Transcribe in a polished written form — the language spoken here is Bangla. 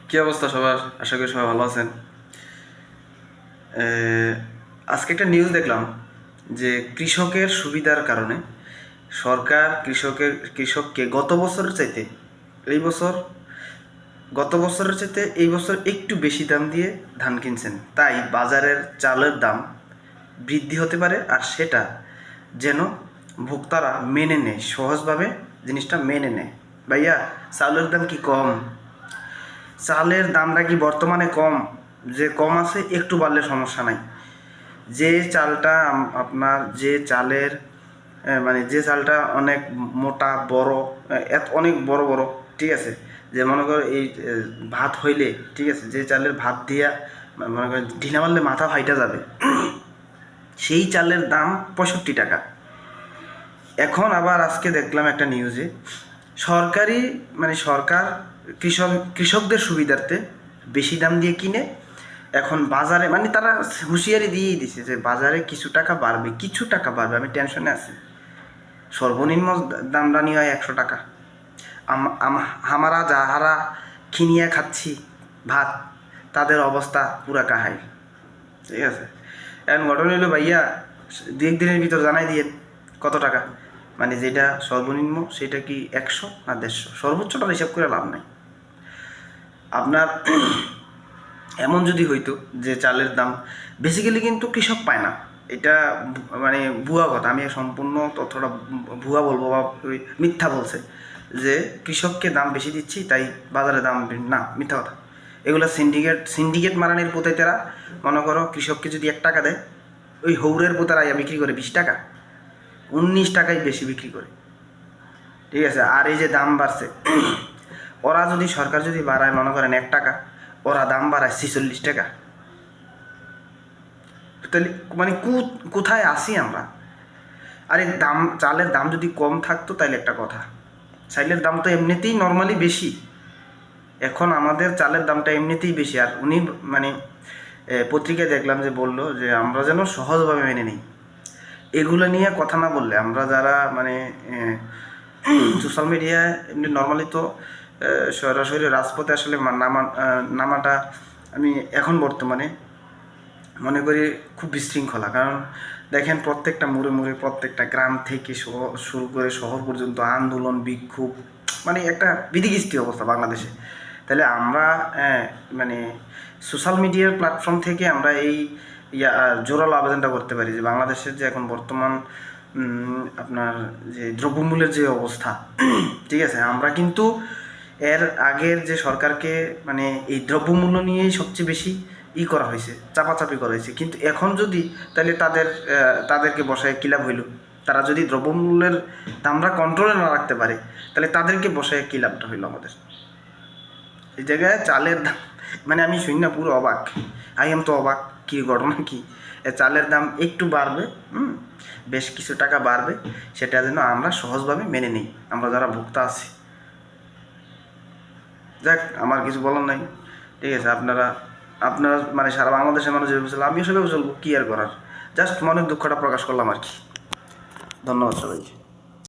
কি অবস্থা সবার? আশা করি সবাই ভালো আছেন। আজকে একটা নিউজ দেখলাম যে কৃষকের সুবিধার কারণে সরকার কৃষককে এই বছর গত বছরের চাইতে এই বছর একটু বেশি দাম দিয়ে ধান কিনছেন, তাই বাজারের চালের দাম বৃদ্ধি হতে পারে। আর সেটা যেন ভোক্তারা মেনে নেয়, সহজভাবে জিনিসটা মেনে নেয়। ভাইয়া, চালের দাম কি কম? চালের দামটা কি বর্তমানে কম? যে কম আছে, একটু বাড়লে সমস্যা নাই। যে চালটা আপনার যে চালের মানে যে চালটা অনেক মোটা বড়, অনেক বড় বড়, ঠিক আছে, যে মনে করো এই ভাত হইলে, ঠিক আছে, যে চালের ভাত দিয়া মনে করেন ঢিলা মারলে মাথা ফাইটা যাবে, সেই চালের দাম 65 টাকা। এখন আবার আজকে দেখলাম একটা নিউজে সরকার কৃষকদের সুবিধার্থে বেশি দাম দিয়ে কিনে এখন বাজারে, মানে তারা হুঁশিয়ারি দিয়েই দিছে যে বাজারে কিছু টাকা বাড়বে, আমি টেনশনে আছি। সর্বনিম্ন দামটা নিয়ে হয় 100 টাকা। যাহারা কিনিয়া খাচ্ছি ভাত, তাদের অবস্থা পুরা কাহাই, ঠিক আছে। এখন ঘটনা হলো ভাইয়া, 2 একদিনের ভিতর জানাই দিয়ে কত টাকা, মানে যেটা সর্বনিম্ন সেটা কি 100 না 150, সর্বোচ্চটা হিসাব করে লাভ নাই আপনার। এমন যদি হইতো যে চালের দাম বেসিক্যালি কিন্তু কৃষক পায় না, এটা মানে ভুয়া কথা, আমি সম্পূর্ণ তথ্যটা ভুয়া বলবো বা মিথ্যা বলছে যে কৃষককে দাম বেশি দিচ্ছি তাই বাজারে দাম না, মিথ্যা কথা। এগুলো সিন্ডিকেট মারানির পোতাইতেরা মনে করো কৃষককে যদি 1 টাকা দেয়, ওই হৌরের পোতারা বিক্রি করে 20 টাকা, 19 টাকায় বেশি বিক্রি করে, ঠিক আছে। আর এই যে দাম বাড়ছে, ওরা যদি সরকার যদি বাড়ায় মনে করেন 1 টাকা, ওরা দাম বাড়ায় 46 টাকা। তাহলে মানে কোথায় আসি আমরা? আরে চালের দাম যদি কম থাকতো তাইলে একটা কথা, চালের দাম তো এমনিতেই নর্মালি বেশি, এখন আমাদের চালের দামটা এমনিতেই বেশি। আর উনি মানে পত্রিকায় দেখলাম যে বলল যে আমরা যেন সহজভাবে মেনে নিই। এগুলো নিয়ে কথা না বললে আমরা যারা মানে সোশ্যাল মিডিয়ায় এমনি নর্মালি তো সরাসরি রাজপথে আসলে নামাটা আমি এখন বর্তমানে মনে করি খুব বিশৃঙ্খলা। কারণ দেখেন প্রত্যেকটা মোড়ে প্রত্যেকটা গ্রাম থেকে শুরু করে শহর পর্যন্ত আন্দোলন বিক্ষোভ, মানে একটা বিধিকিস্তি অবস্থা বাংলাদেশে। তাহলে আমরা মানে সোশ্যাল মিডিয়ার প্ল্যাটফর্ম থেকে আমরা এই জোরালো আবেদনটা করতে পারি যে বাংলাদেশের যে এখন বর্তমান আপনার যে দ্রব্যমূল্যের যে অবস্থা, ঠিক আছে, আমরা কিন্তু এর আগের যে সরকারকে মানে এই দ্রব্যমূল্য নিয়েই সবচেয়ে বেশি করা হয়েছে, চাপাচাপি করা হয়েছে। কিন্তু এখন যদি তাহলে তাদেরকে বসায় কী লাভ হইল? তারা যদি দ্রব্যমূল্যের দামটা কন্ট্রোলে না রাখতে পারে, তাহলে তাদেরকে বসায় কী লাভটা হইল আমাদের? এই জায়গায় চালের দাম মানে আমি শুনি না পুরো অবাক, আই এম তো অবাক, কী ঘটনা কি? চালের দাম একটু বাড়বে, বেশ কিছু টাকা বাড়বে, সেটা যেন আমরা সহজভাবে মেনে নিই, আমরা যারা ভোক্তা আছি। যাক, আমার কিছু বলার নাই, ঠিক আছে। আপনারা মানে সারা বাংলাদেশের মানুষ যেভাবে চলবে আমিও সেভাবে চলবো, কী আর করার। জাস্ট মনের দুঃখটা প্রকাশ করলাম আর কি। ধন্যবাদ সবাই।